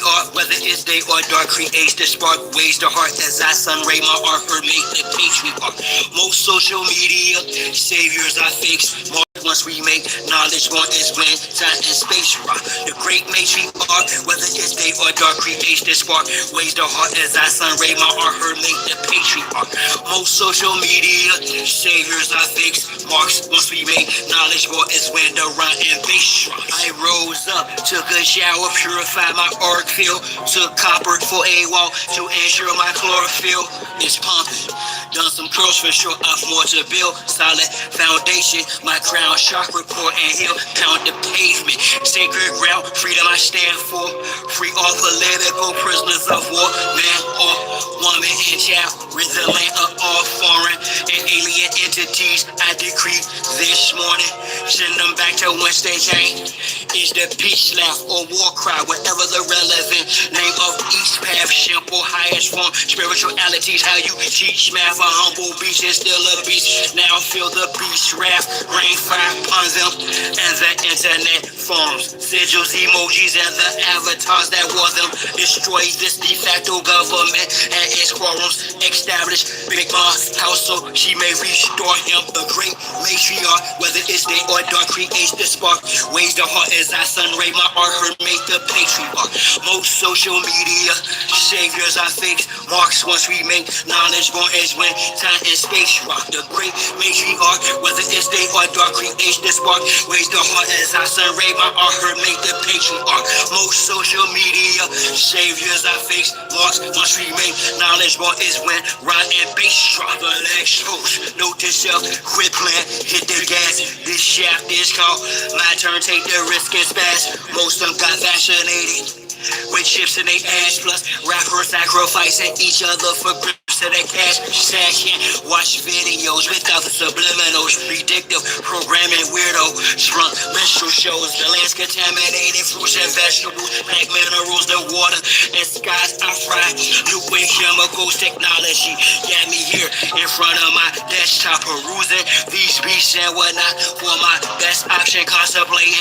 are, whether it's day or dark, creates the spark, ways the heart as I sun ray my art, her make the patriarch. Most social media saviors are fakes. Once we make knowledge one is when time and space rock. The great matriarch, whether it's day or dark, creates the spark, ways the heart as I sun ray my art, her make the patriarch. Most social media saviors are fakes. Marks once we make knowledge one is when the run and bass rock. I rose up, took a shower, purified my arc field, took copper for a wall to ensure my chlorophyll is pumping. Done some curls for sure, I've more to build. Solid foundation, my crown chakra core and heel, pound the pavement. Sacred ground, freedom I stand for. Free all political prisoners of war, man or woman and child. Rid the land of all foreign and alien entities. I decree this morning, send them back to whence they came. Is the peace laugh or war cry, whatever the relevant name of each path, simple, highest form, spiritualities, how you teach math. A humble beast is still a beast. Now feel the beast wrath, rain fire upon them, and the internet forms, sigils, emojis, and the avatars that wore them. Destroy this de facto government and its quorums. Establish Big Mom's house so she may restore him. The great matriarch, whether it's day or dark, creates the spark, ways the heart as I sun ray my art, her make the patriarch. Most social media saviors are fakes. Marks once we make knowledge born is when time and space rock. The great matriarch, whether it's day or dark, creates the spark, ways the heart as I sun ray my art, her make the patriarch. Most social media saviors are fakes. Marks once we make knowledge born is when rhyme and bass drop. The next host, note to self, quit playing, hit the gas. This shaft is called my turn, take the risk and spaz. Most of them got vaccinated with chips in their ass, plus rappers sacrificing each other for grips of their cash. Session, watch videos without the subliminals, predictive programming, weirdo, shrunk menstrual shows. The land's contaminated, fruits and vegetables, black minerals, the water and skies I fry. Liquid chemicals, technology got me here in front of my desktop, perusing these beats and whatnot for my best option, contemplating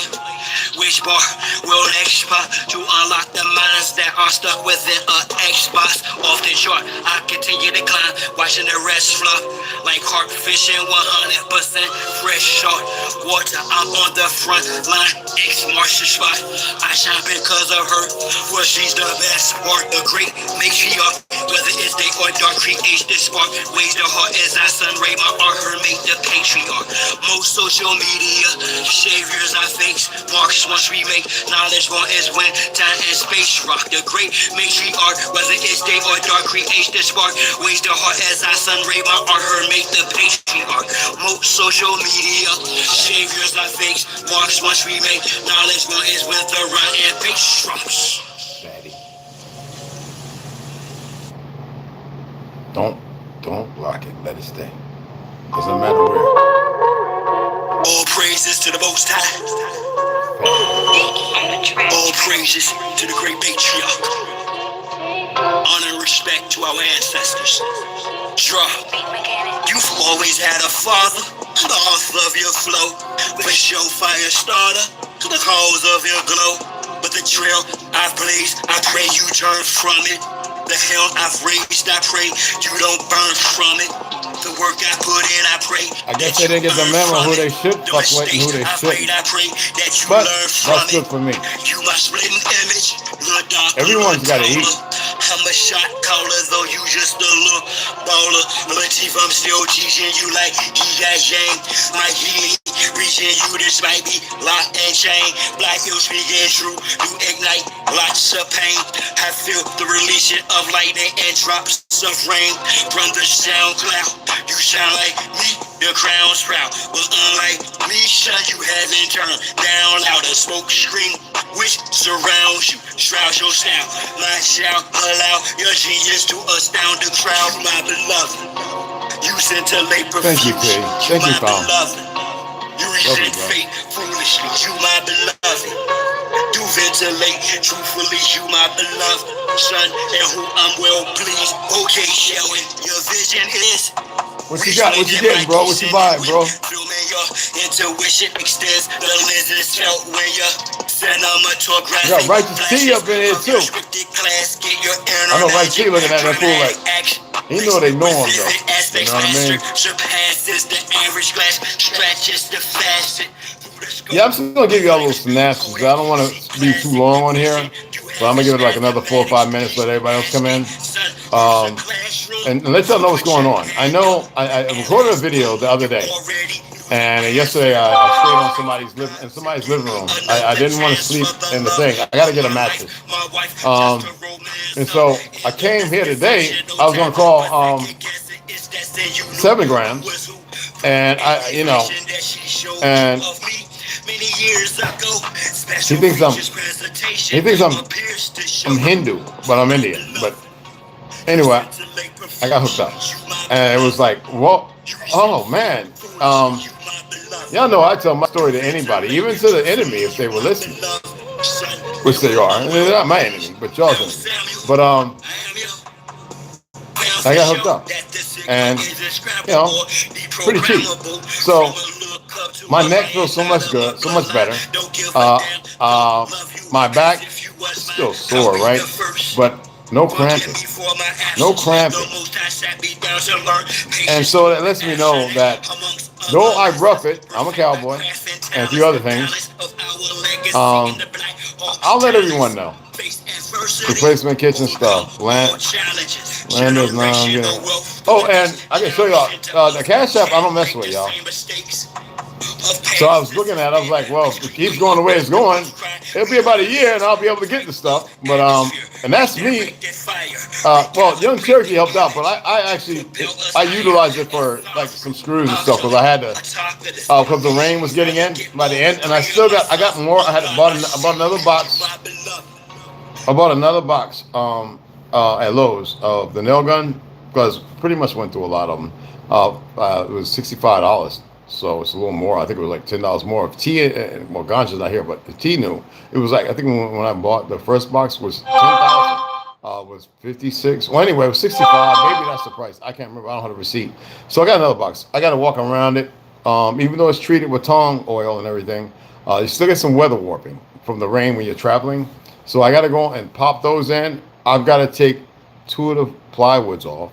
which bar will next pop to unlock the minds that are stuck within a Xbox. Off the chart, I continue to climb, watching the rest flop like carp fishing, 100% fresh salt water. I'm on the front line, X-Martial spot. I shine because of her, well she's the best part. The great matriarch, whether it's day or dark, creates the spark, ways the heart as I sun ray my art, her make the patriarch. Most social media saviors are fakes. Marks once we make knowledge born is when time and space rock. The great matriarch, whether it's day or dark, creates the spark, ways the heart as I sun ray my art, her make the patriarch. Most social media saviors are fakes. Marks once we make knowledge born is when the run and bass drops. Don't block it. Let it stay. Doesn't matter where. All praises to the Most High. All praises to the great matriarch. Honor and respect to our ancestors. Jah, you've always had a father, the author of your flow, the show fire starter, the cause of your glow. But the trail I've blazed, I pray you turn from it. The hell I've raised, I pray you don't burn from it. The work I put in, I pray. I guess they didn't get the memo who they should fuck with and who they shouldn't. But that's good for me. You my splitting image. Everyone's got to eat. I'm a shot caller, though you just a little baller. Latif, I'm still teaching you like he got Yang. My healing reaching you, this might be lock and chain. Black hills speaking true, you ignite lots of pain. I feel the releasing of lightning and drops of rain from the sound cloud. You sound like me, the crown sprout. But unlike me, son, you haven't turned down loud. A smoke screen which surrounds you, shrouds your sound. My shout allow your genius to astound the crowd, my beloved. You scintillate perfection. Thank you, Craig. Thank you, Paul. You resent fate foolishly, you my beloved. Do ventilate truthfully, you my beloved son, and who I'm well pleased. Okay, shall we? Your vision is What you got? What you getting, bro? What you buying, bro? Intuition extends the lenses felt when you you got Righteous T up in here too. I know Righteous T looking at that fool like, he know they know him though. You know what I mean? Yeah, I'm just gonna give you all little synapses. I don't want to be too long on here, but I'm gonna give it like another 4 or 5 minutes. Let everybody else come in, and let y'all know what's going on. I know I recorded a video the other day. And yesterday I stayed on somebody's living room. I didn't want to sleep in the thing. I got to get a mattress. And so I came here today. I was going to call 7 grams, and and he thinks I'm Hindu, but I'm Indian. But anyway, I got hooked up, and it was like, well, oh man. Y'all know I tell my story to anybody, even to the enemy if they were listening, which they are. And they're not my enemy, but y'all's enemy. But I got hooked up, and pretty cheap. So my neck feels so much good, so much better. My back is still sore, right? But no cramping. No cramping. And so that lets me know that though I rough it, I'm a cowboy, and a few other things, I'll let everyone know. Replacement kitchen stuff. Land is oh, and I can show y'all the Cashapp. I don't mess with y'all. So I was looking at it, I was like, well, if it keeps going the way it's going, it'll be about a year and I'll be able to get the stuff. But and that's me. Well, Young Cherokee helped out, but I utilized it for like some screws and stuff because I had to because the rain was getting in by the end, and I got more. I bought another box. I bought another box at Lowe's of the nail gun because pretty much went through a lot of them. It was $65. So it's a little more. I think it was like $10 more. If well, Ganja's not here, but the T knew. It was like, I think when I bought the first box was $10,000. Was 56. Well, anyway, it was 65. Maybe that's the price. I can't remember. I don't have a receipt. So I got another box. I got to walk around it. Even though it's treated with tong oil and everything, you still get some weather warping from the rain when you're traveling. So I got to go and pop those in. I've got to take 2 of the plywoods off.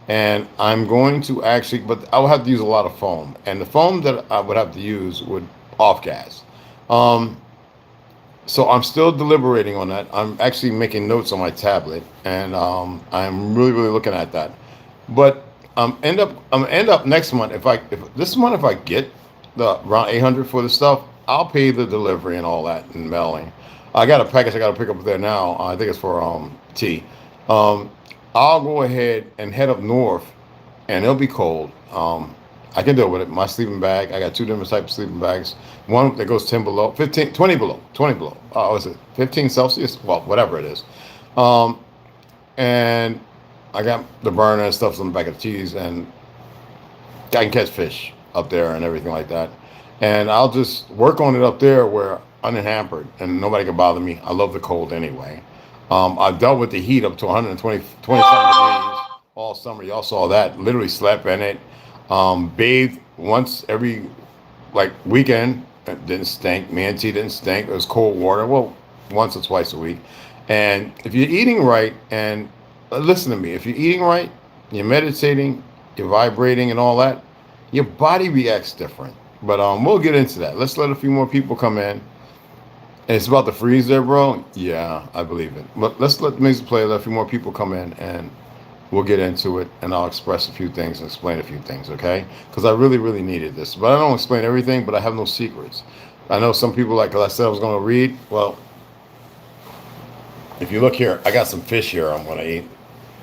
And I'm going to actually, but I will have to use a lot of foam. And the foam that I would have to use would off gas. So I'm still deliberating on that. I'm actually making notes on my tablet, and I'm really, really looking at that. But I'm end up next month. If this month, if I get the around 800 for the stuff, I'll pay the delivery and all that and mailing. I got a package I got to pick up there now. I think it's for tea. I'll go ahead and head up north, and it'll be cold. I can deal with it. My sleeping bag, I got 2 different types of sleeping bags. One that goes 10 below, 15, 20 below, 20 below. Is it 15 Celsius? Well, whatever it is. And I got the burner and stuff on the back of the cheese, and I can catch fish up there and everything like that. And I'll just work on it up there where unhampered and nobody can bother me. I love the cold anyway. I've dealt with the heat up to 120, 27 degrees all summer. Y'all saw that. Literally slept in it. Bathed once every weekend. It didn't stink. Me and T didn't stink. It was cold water. Well, once or twice a week. And if you're eating right, and listen to me, if you're eating right, you're meditating, you're vibrating and all that, your body reacts different. But we'll get into that. Let's let a few more people come in. And it's about to freeze there, bro. Yeah, I believe it. But let's let the music play. Let a few more people come in, and we'll get into it. And I'll express a few things and explain a few things, okay? Because I really, really needed this. But I don't explain everything, but I have no secrets. I know some people, like I said, I was going to read. Well, if you look here, I got some fish here I'm going to eat.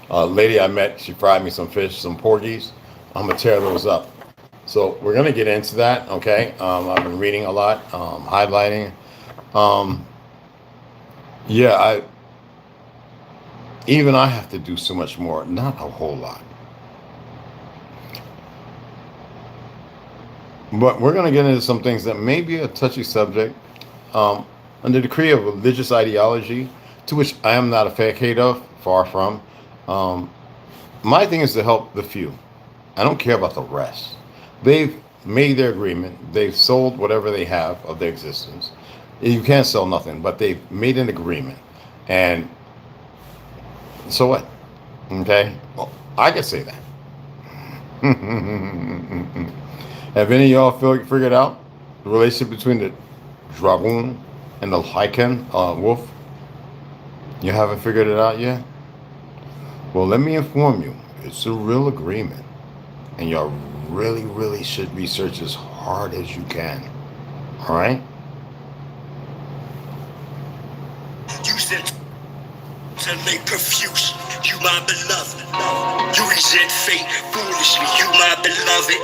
Lady I met, she fried me some fish, some porgies. I'm going to tear those up. So we're going to get into that, okay? I've been reading a lot, highlighting. I have to do so much more, not a whole lot. But we're going to get into some things that may be a touchy subject, under the decree of religious ideology, to which I am not a facade of, far from. My thing is to help the few. I don't care about the rest. They've made their agreement. They've sold whatever they have of their existence. You can't sell nothing, but they've made an agreement. And so what? Okay? Well, I can say that. Have any of y'all figured out the relationship between the dragoon and the lichen wolf? You haven't figured it out yet? Well, let me inform you. It's a real agreement. And y'all really, really should research as hard as you can. All right? You said to make profuse. You my beloved. You resent fate foolishly. You my beloved.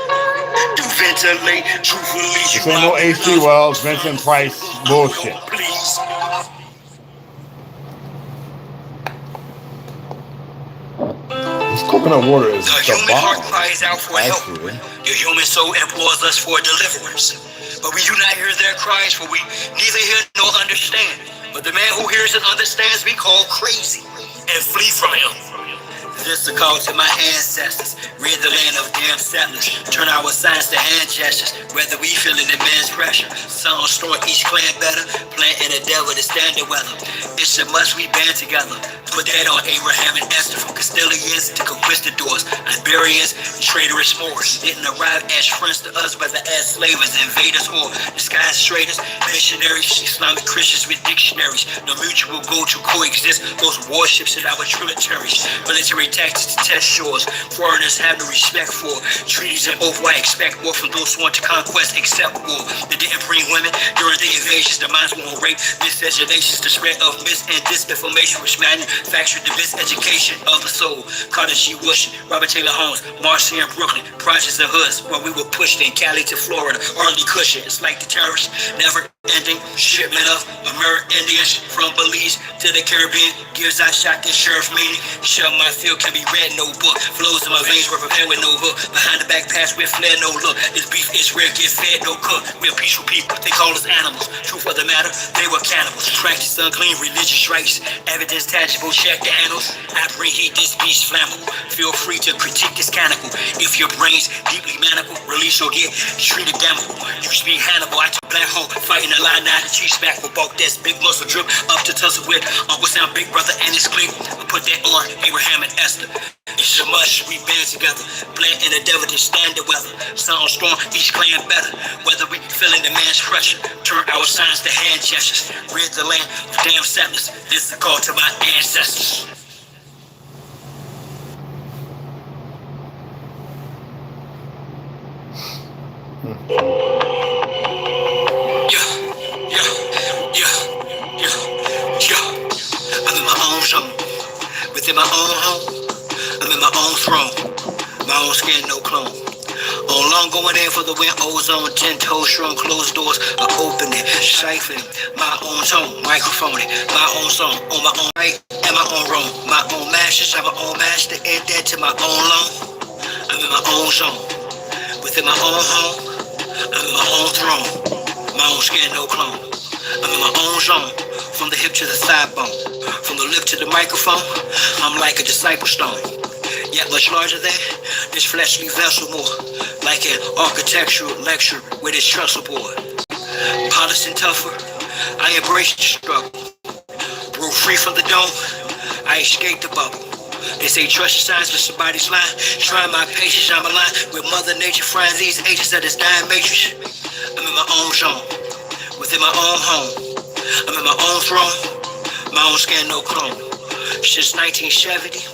To ventilate truthfully. This ain't no H.G. Wells, Vincent Price bullshit. Please. This coconut water is the the human heart bomb. cries out for help. Actually. The human soul implores us for deliverance. But we do not hear their cries, for we neither hear nor understand. But the man who hears and understands we call crazy and flee from him. This is a call to my ancestors. Rid the land of damn settlers. Turn our signs to hand gestures. Whether we feeling immense pressure. Some store each clan better. Planting the devil to stand the weather. It's a must we band together. Put that on Abraham and Esther. From Castilians to conquistadors. Iberians and traitorous Moors. Didn't arrive as friends to us, whether as slavers, invaders, or disguised traders. Missionaries, Islamic Christians with dictionaries. No mutual goal to coexist. Those warships in our tributaries. Military tactics to test shores. Foreigners have no respect for treaties and oath. Why expect war from those who want to conquest except war? They didn't bring women during the invasions. The minds won't rape. Miscegenations, the spread of mis and disinformation, which manufactured the miseducation of the soul. Carter G. Bush, Robert Taylor Holmes, Marcy and Brooklyn, projects and hoods, where we were pushed in Cali to Florida. Arlie Cushion, it's like the terrorists, never ending shipment of American Indians from Belize to the Caribbean. Gives I shot this sheriff meaning. Shut my field can be read, no book. Flows in my veins were prepared with no hook. Behind the back pass with flair, no look. This beef is rare, get fed, no cook. We're peaceful people, they call us animals. Truth of the matter, they were cannibals. Practice unclean religious rites. Evidence tangible, check the annals. I preheat this beast flammable. Feel free to critique this canonical. If your brain's deeply maniacal, release or get treated damnable. Used to be Hannibal, I took black hole, fighting the line, now the cheese back with bulk that's big muscle drip up to tussle with Uncle Sam, big brother and his clique. I put that on Abraham and Esther. It's a must, we band together. Plant in the devil to stand the weather. Sound strong, each clan better. Whether we feeling the man's pressure. Turn our signs to hand gestures. Rid the land of damn settlers. This is a call to my ancestors. I'm in my own zone. Within my own home. I'm in my own throne. My own skin, no clone. On long going in for the wind, ozone, 10 toes strong, closed doors are opening, siphoning my own tone, microphoning, my own song, on my own right and my own wrong. My own masters, I'm my own master, and that to my own loan. I'm in my own zone. Within my own home. I'm in my own throne. My own skin, no clone. I'm in my own zone. From the hip to the thigh bone. From the lip to the microphone. I'm like a disciple stone. Yet much larger than this fleshly vessel, more like an architectural lecture with its trestle board. Polished and tougher, I embrace the struggle. Broke free from the dome, I escaped the bubble. They say trust your signs, but somebody's lying. Try my patience, I'm aligned with Mother Nature, frying these agents of this dying matrix. I'm in my own zone, within my own home. I'm in my own throne, my own skin, no clone. Since 1970,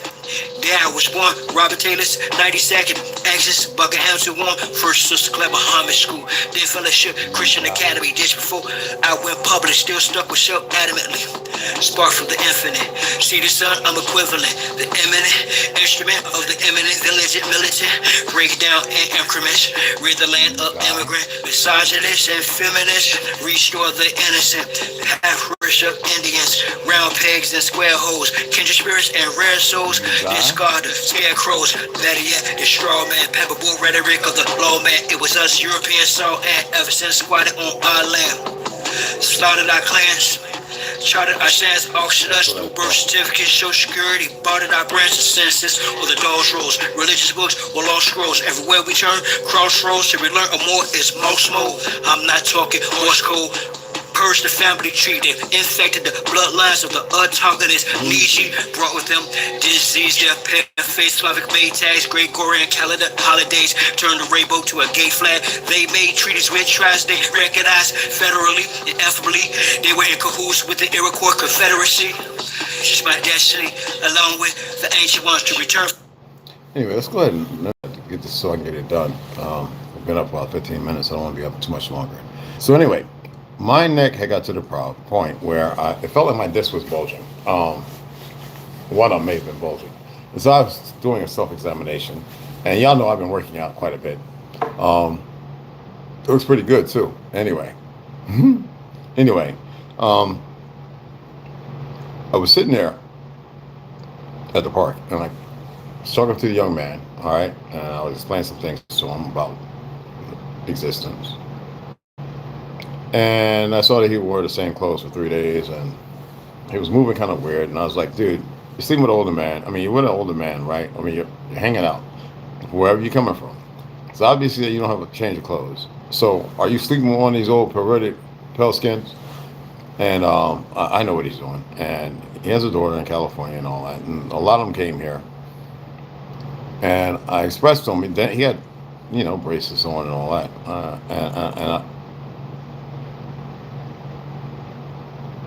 there I was born, Robert Taylor's 92nd Exodus, Buckinghamton 1, First Sister Clever Homage School, then Fellowship Christian Academy. Just before I went public, still stuck with self adamantly. Spark from the infinite. See the sun, I'm equivalent. The eminent instrument of the eminent, the legend militant. Break it down in increments. Rid the land of immigrant, misogynist and feminist. Restore the innocent. Half-rich of Indians, round pegs and square holes. Kindred spirits and rare souls. Discard the scarecrows. Better yet, the straw man, pebbleboard rhetoric of the law man. It was us, European salt and ever since squatted on our land. Slaughtered our clans. Chartered our shares, auction us through birth certificates, social security, bartered our branch of census, or the doll's rolls, religious books, or lost scrolls. Everywhere we turn, crossroads, till we learn or more is most mode. I'm not talking horse code. Purge the family tree, they've infected the bloodlines of the autochthonous Nietzsche, brought with them disease, their face, Slavic made tags, Gregorian calendar, holidays, turned the rainbow to a gay flag. They made treaties with tribes they recognized federally, ineffably. They were in cahoots with the Iroquois Confederacy. It's just my destiny, along with the ancient ones to return. Anyway, let's go ahead and get this so I can get it done. I've been up about 15 minutes. I don't want to be up too much longer. So anyway, my neck had got to the point where it felt like my disc was bulging. One of them may have been bulging. And so I was doing a self-examination. And y'all know I've been working out quite a bit. It was pretty good, too. Anyway. I was sitting there at the park, and I was talking to the young man, all right? And I was explaining some things to him about existence. And I saw that he wore the same clothes for 3 days, and he was moving kind of weird. And I was like, dude, you're sleeping with an older man. I mean, you're with an older man, right? I mean, you're hanging out, wherever you're coming from. So obviously you don't have a change of clothes. So are you sleeping with one of these old perverted pale skins? And I know what he's doing. And he has a daughter in California and all that. And a lot of them came here. And I expressed to him that he had, braces on and all that.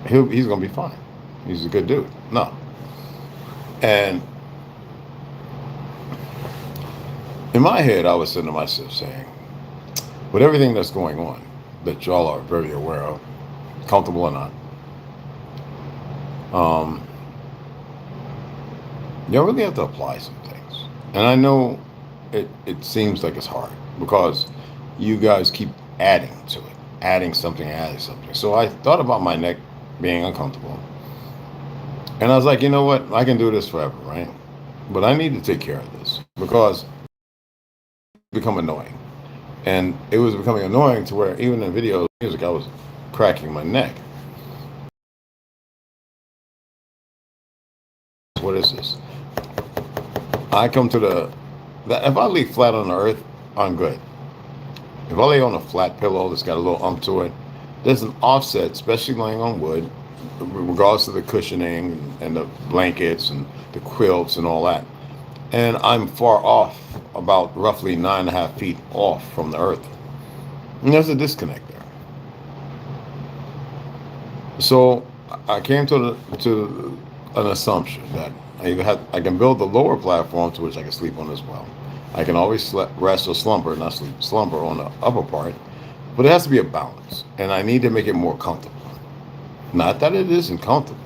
He's going to be fine. He's a good dude. No. And in my head, I was saying to myself, saying, with everything that's going on, that y'all are very aware of, comfortable or not, you really have to apply some things. And I know it seems like it's hard because you guys keep adding to it, adding something. So I thought about my neck being uncomfortable. And I was like, you know what? I can do this forever, right? But I need to take care of this because it's become annoying. And it was becoming annoying to where even in videos, music, I was cracking my neck. What is this? I come to if I lay flat on the earth, I'm good. If I lay on a flat pillow that's got a little ump to it, there's an offset, especially laying on wood, regardless of the cushioning and the blankets and the quilts and all that. And I'm far off, about roughly 9.5 feet off from the earth. And there's a disconnect there. So I came to an assumption that I can build the lower platform to which I can sleep on as well. I can always rest or slumber, not sleep, slumber on the upper part, but it has to be a balance, and I need to make it more comfortable. Not that it isn't comfortable,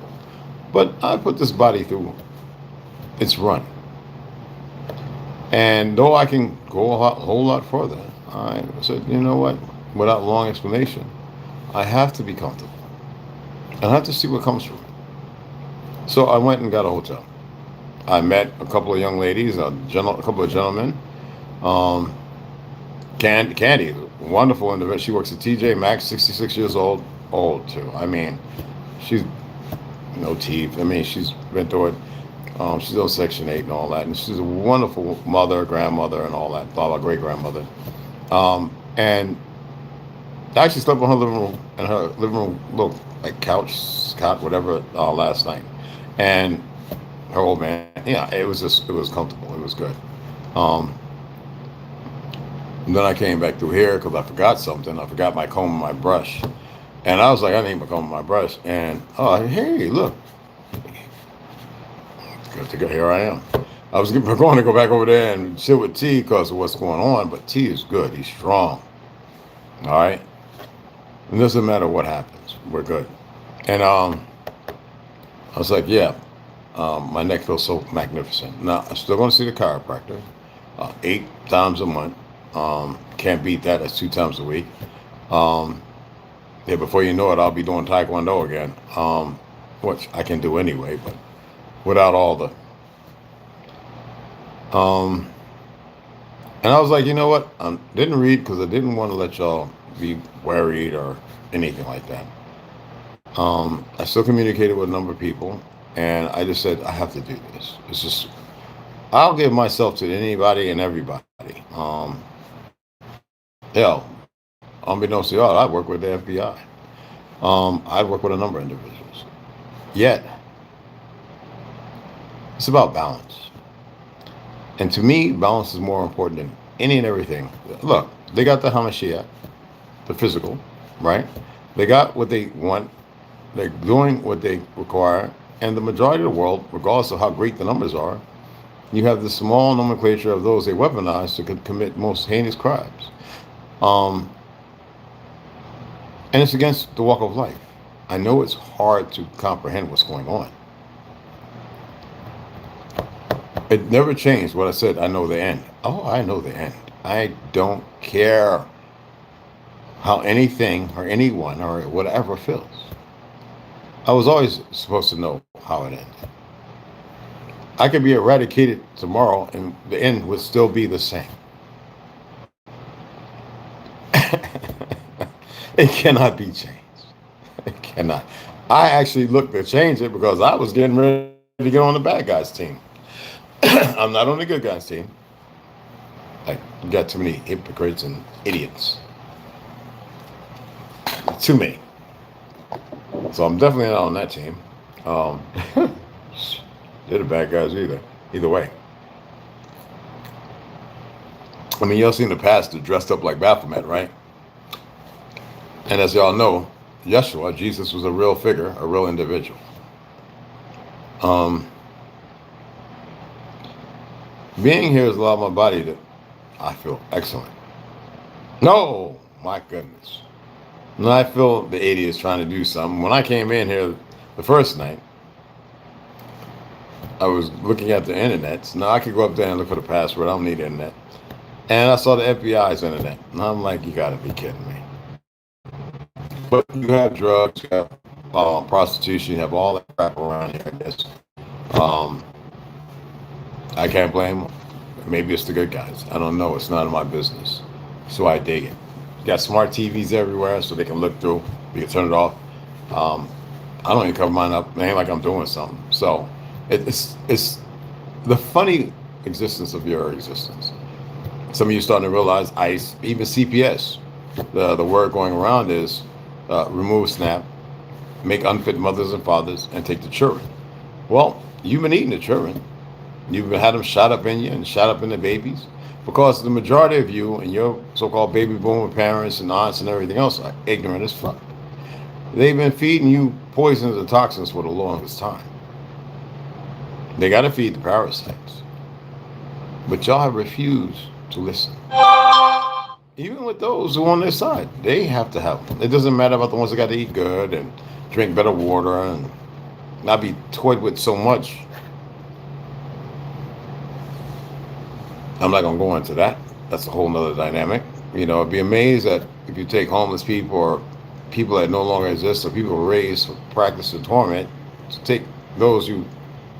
but I put this body through its run. And though I can go a whole lot further, I said, you know what? Without long explanation, I have to be comfortable. And I have to see what comes from it. So I went and got a hotel. I met a couple of young ladies, a couple of gentlemen. Candy, wonderful individual. She works at TJ Maxx, 66 years old too. I mean, she's no teeth. I mean, she's been through it. She's on Section 8 and all that. And she's a wonderful mother, grandmother, and all that. Thought about great-grandmother. And I actually slept in her living room, little like couch, cot, whatever, last night. And her old man, it was comfortable. It was good. And then I came back through here because I forgot something. I forgot my comb and my brush. And I was like, I need my comb and my brush. And, hey, look. Good to go. Here I am. I was going to go back over there and sit with T because of what's going on. But T is good. He's strong. All right? It doesn't matter what happens. We're good. And I was like, yeah. My neck feels so magnificent. Now, I'm still going to see the chiropractor 8 times a month. Can't beat that. That's 2 times a week. Before you know it, I'll be doing Taekwondo again, which I can do anyway, but without all the... And I was like, you know what? I didn't read because I didn't want to let y'all be worried or anything like that. I still communicated with a number of people, and I just said, I have to do this. It's just, I'll give myself to anybody and everybody. Hell, unbeknownst to y'all, I work with the FBI. I work with a number of individuals. Yet, it's about balance. And to me, balance is more important than any and everything. Look, they got the Hamashiach, the physical, right? They got what they want. They're doing what they require. And the majority of the world, regardless of how great the numbers are, you have the small nomenclature of those they weaponize to commit most heinous crimes. And it's against the walk of life. I know it's hard to comprehend what's going on. It never changed what I said. I know the end. Oh, I know the end. I don't care how anything or anyone or whatever feels. I was always supposed to know how it ended. I could be eradicated tomorrow and the end would still be the same. It cannot be changed. It cannot. I actually looked to change it because I was getting ready to get on the bad guys team. I'm not on the good guys team. I got too many hypocrites and idiots. Too many. So I'm definitely not on that team. They're the bad guys either way. I mean, y'all seen the pastor dressed up like Baphomet, right? And as y'all know, Yeshua, Jesus, was a real figure, a real individual. Being here has allowed my body to, I feel excellent. No, my goodness. And I feel the 80 is trying to do something. When I came in here the first night, I was looking at the internet. Now I could go up there and look for the password. I don't need internet. And I saw the FBI's internet. And I'm like, you gotta be kidding me. But you have drugs, you have prostitution, you have all that crap around here, I guess. I can't blame them. Maybe it's the good guys. I don't know. It's none of my business. So I dig it. You got smart TVs everywhere so they can look through. You can turn it off. I don't even cover mine up. It ain't like I'm doing something. So it's the funny existence of your existence. Some of you starting to realize ICE, even CPS, the word going around is remove SNAP, make unfit mothers and fathers, and take the children. Well, you've been eating the children. You've had them shot up in you and shot up in the babies because the majority of you and your so-called baby boomer parents and aunts and everything else are ignorant as fuck. They've been feeding you poisons and toxins for the longest time. They got to feed the parasites. But y'all have refused to listen. Even with those who are on their side, they have to help. It doesn't matter about the ones that got to eat good and drink better water and not be toyed with so much. I'm not going to go into that. That's a whole nother dynamic. You know, I'd be amazed that if you take homeless people or people that no longer exist or people raised for practice and torment, to take those who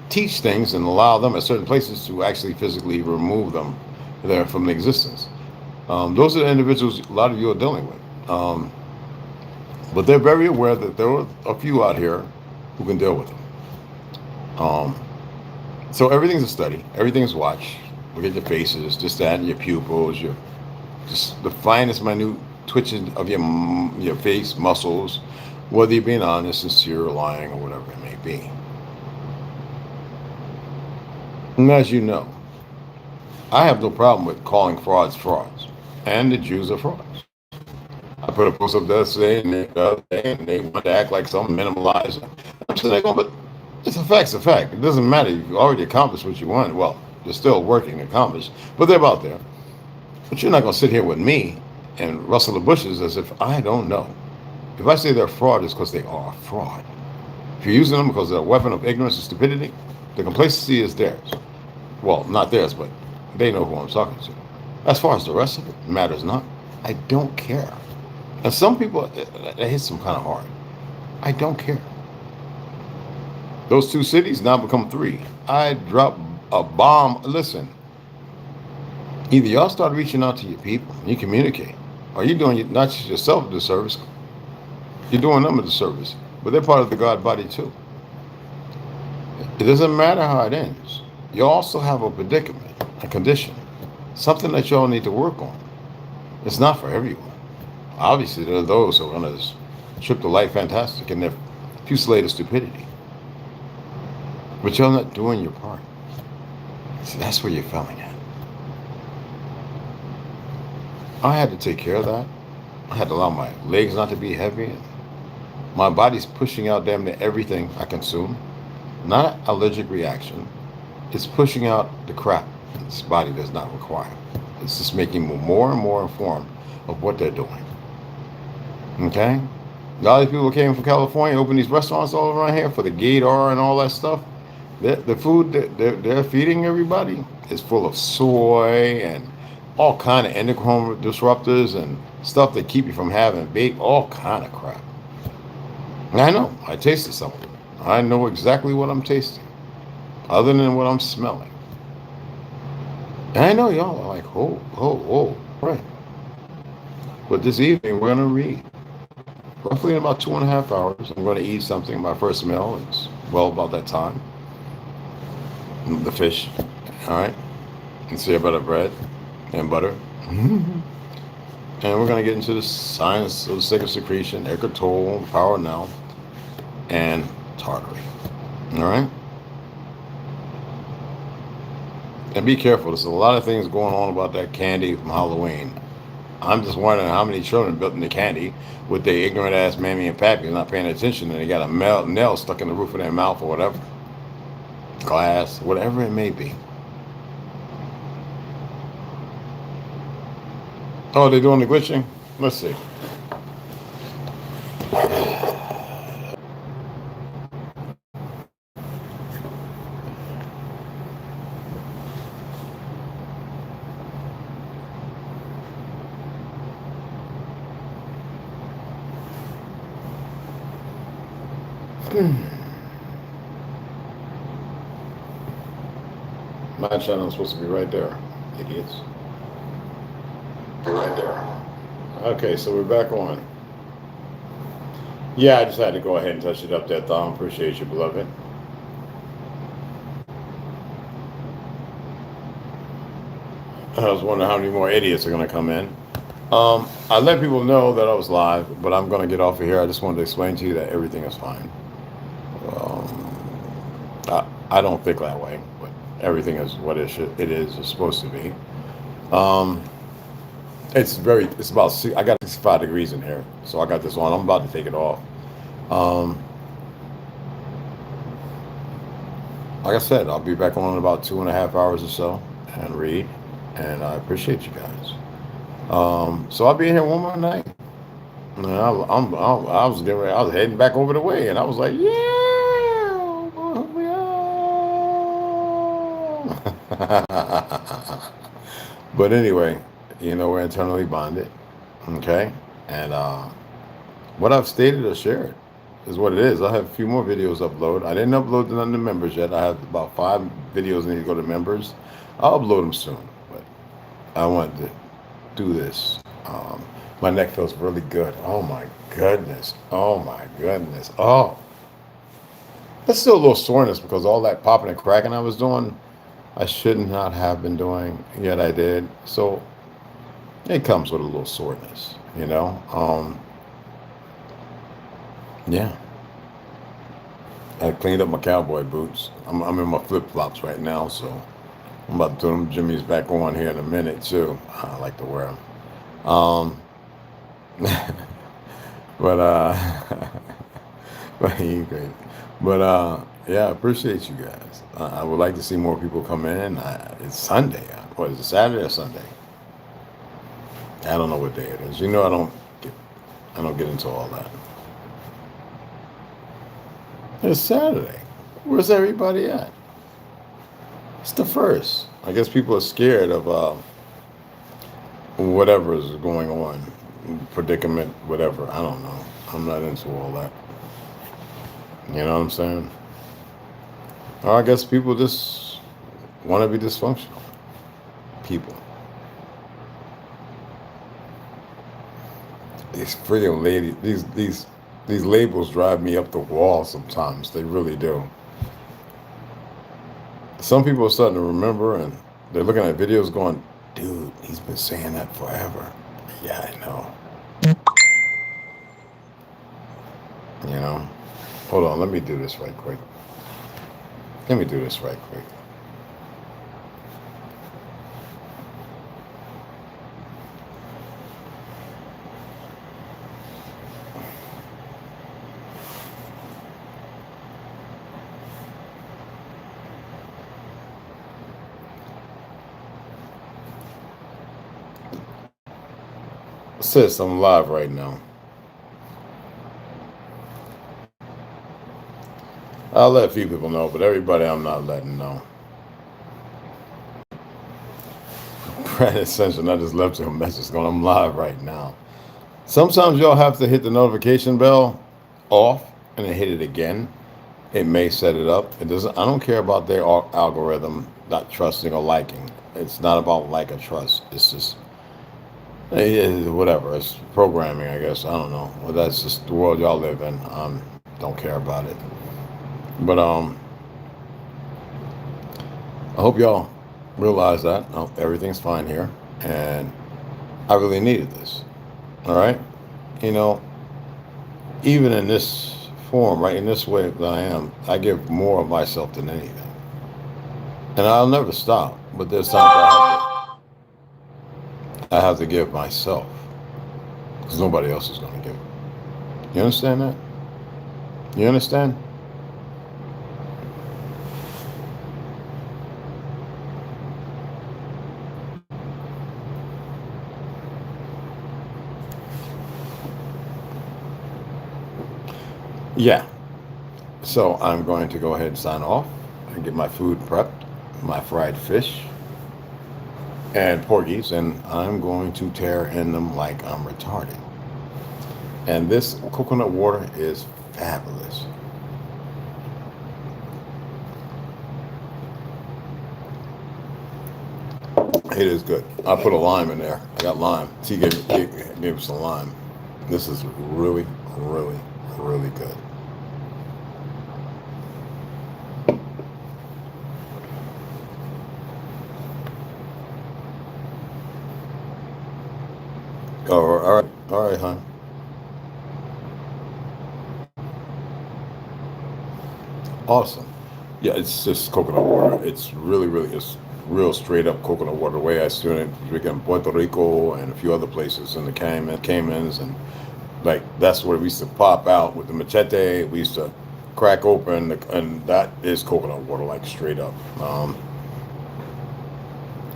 teach things and allow them at certain places to actually physically remove them there from existence. Those are the individuals a lot of you are dealing with. But they're very aware that there are a few out here who can deal with them. So everything's a study. Everything's watched. Look at your faces, just that, and your pupils, your just the finest minute twitching of your face, muscles, whether you're being honest, sincere, lying, or whatever it may be. And as you know, I have no problem with calling frauds frauds, and the Jews are frauds. I put a post up there saying and they want to act like some minimalizer. I'm sitting there going, but it's a fact's a fact. It doesn't matter. You've already accomplished what you want. Well, they're still working to accomplish, but they're out there. But you're not going to sit here with me and rustle the bushes as if I don't know. If I say they're fraud, it's because they are a fraud. If you're using them because they're a weapon of ignorance and stupidity, the complacency is theirs. Well, not theirs, but they know who I'm talking to. As far as the rest of it matters not. I don't care. And some people, that hits them kind of hard. I don't care. Those two cities now become three. I drop a bomb. Listen, either y'all start reaching out to your people and you communicate, or you're doing not just yourself a disservice, you're doing them a disservice. but they're part of the God body too. It doesn't matter how it ends. You also have a predicament, a condition, something that y'all need to work on. It's not for everyone. Obviously, there are those who are going to trip the life fantastic in their fusillade of stupidity. But you're not doing your part. See, that's where you're failing at. I had to take care of that. I had to allow my legs not to be heavy. My body's pushing out damn near everything I consume. Not an allergic reaction. It's pushing out the crap this body does not require. It's just making me more and more informed of what they're doing. Okay? A lot of people came from California, opened these restaurants all around here for the Gator and all that stuff. The food that they're feeding everybody is full of soy and all kind of endocrine disruptors and stuff that keep you from having all kind of crap. And I know, I tasted something. I know exactly what I'm tasting, other than what I'm smelling. And I know y'all are like, right. But this evening we're gonna read. Roughly in about 2.5 hours, I'm gonna eat something. My first meal is well about that time. The fish, all right, and shea butter bread and butter. And we're gonna get into the science of the sacred secretion, Eckhart Tolle, power now, and tartary. All right. And be careful. There's a lot of things going on about that candy from Halloween. I'm just wondering how many children built in the candy with their ignorant ass mammy and pappy not paying attention, and they got a nail stuck in the roof of their mouth or whatever. Glass, whatever it may be. Oh, they're doing the glitching? Let's see. My channel's supposed to be right there, idiots. Right there. Okay, so we're back on. Yeah, I just had to go ahead and touch it up there, Thom. Appreciate you, beloved. I was wondering how many more idiots are going to come in. I let people know that I was live, but I'm going to get off of here. I just wanted to explain to you that everything is fine. I don't think that way, but everything is what it is supposed to be. It's about, I got 65 degrees in here, so I got this on. I'm about to take it off. Like I said, I'll be back on in about 2.5 hours or so and read, and I appreciate you guys. So I'll be in here one more night. And I was heading back over the way, and I was like, yeah. But anyway, we're internally bonded, okay? And what I've stated or shared is what it is. I have a few more videos upload. I didn't upload none of the members yet. I have about 5 videos that need to go to members. I'll upload them soon, but I want to do this. My neck feels really good. Oh my goodness. Oh my goodness. Oh. There's still a little soreness because all that popping and cracking I was doing, I should not have been doing, yet I did. So it comes with a little soreness, Yeah. I cleaned up my cowboy boots. I'm in my flip-flops right now, so I'm about to throw them Jimmys back on here in a minute, too. I like to wear them. But, yeah, I appreciate you guys. I would like to see more people come in. It's Sunday. What is it, Saturday or Sunday? I don't know what day it is. I don't get into all that. It's Saturday. Where's everybody at? It's the first. I guess people are scared of whatever is going on. Predicament, whatever. I don't know. I'm not into all that. You know what I'm saying? Or I guess people just want to be dysfunctional. People. These freaking ladies, these These labels drive me up the wall sometimes. They really do. Some people are starting to remember, and they're looking at videos going, dude, he's been saying that forever. Yeah, I know. You know? Hold on, let me do this right quick. Let me do this right quick. Sis, I'm live right now. I'll let a few people know, but everybody I'm not letting know. Brandon Essential, I just left you a message going, I'm live right now. Sometimes y'all have to hit the notification bell off and then hit it again. It may set it up. It doesn't. I don't care about their algorithm not trusting or liking. It's not about like or trust. It's just whatever. It's programming, I guess. I don't know. Well, that's just the world y'all live in. Don't care about it. But I hope y'all realize that everything's fine here, and I really needed this. All right, you know, even in this form, right, in this way that I am, I give more of myself than anything, and I'll never stop. But there's times I have to give myself because nobody else is going to give it. You understand that? You understand? Yeah. So I'm going to go ahead and sign off and get my food prepped, my fried fish and porgies, and I'm going to tear in them like I'm retarded. And this coconut water is fabulous. It is good. I put a lime in there. I got lime. She gave me some lime. This is really, really, really good. Oh, all right, hon. Awesome. Yeah, it's just coconut water. It's really, really, it's real straight up coconut water. The way I see it, in Puerto Rico and a few other places in the Caymans, and like that's where we used to pop out with the machete. We used to crack open, and that is coconut water, like straight up.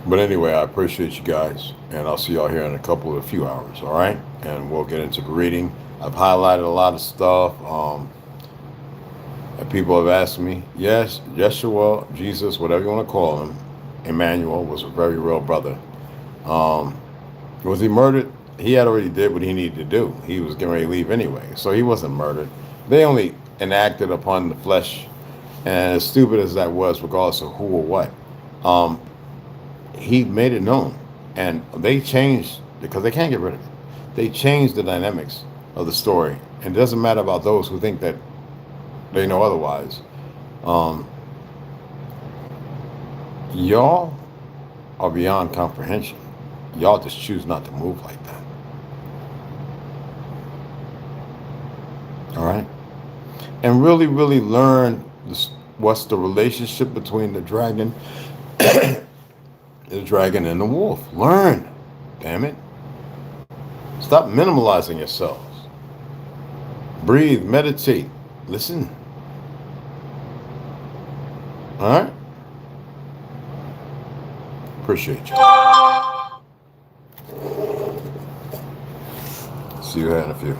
But anyway, I appreciate you guys, and I'll see y'all here in a few hours. All right, and we'll get into the reading. I've highlighted a lot of stuff. And people have asked me, yes, Yeshua, Jesus, whatever you want to call him, Emmanuel was a very real brother. Was he murdered? He had already did what he needed to do. He was getting ready to leave anyway, so he wasn't murdered. They only enacted upon the flesh, and as stupid as that was, regardless of who or what, he made it known, and they changed because they can't get rid of it. They changed the dynamics of the story, and it doesn't matter about those who think that they know otherwise. Y'all are beyond comprehension. Y'all just choose not to move like that. All right? And really, really learn what's the relationship between the dragon, the dragon and the wolf. Learn. Damn it. Stop minimalizing yourselves. Breathe, meditate, listen. All right? Appreciate you. See you in a few.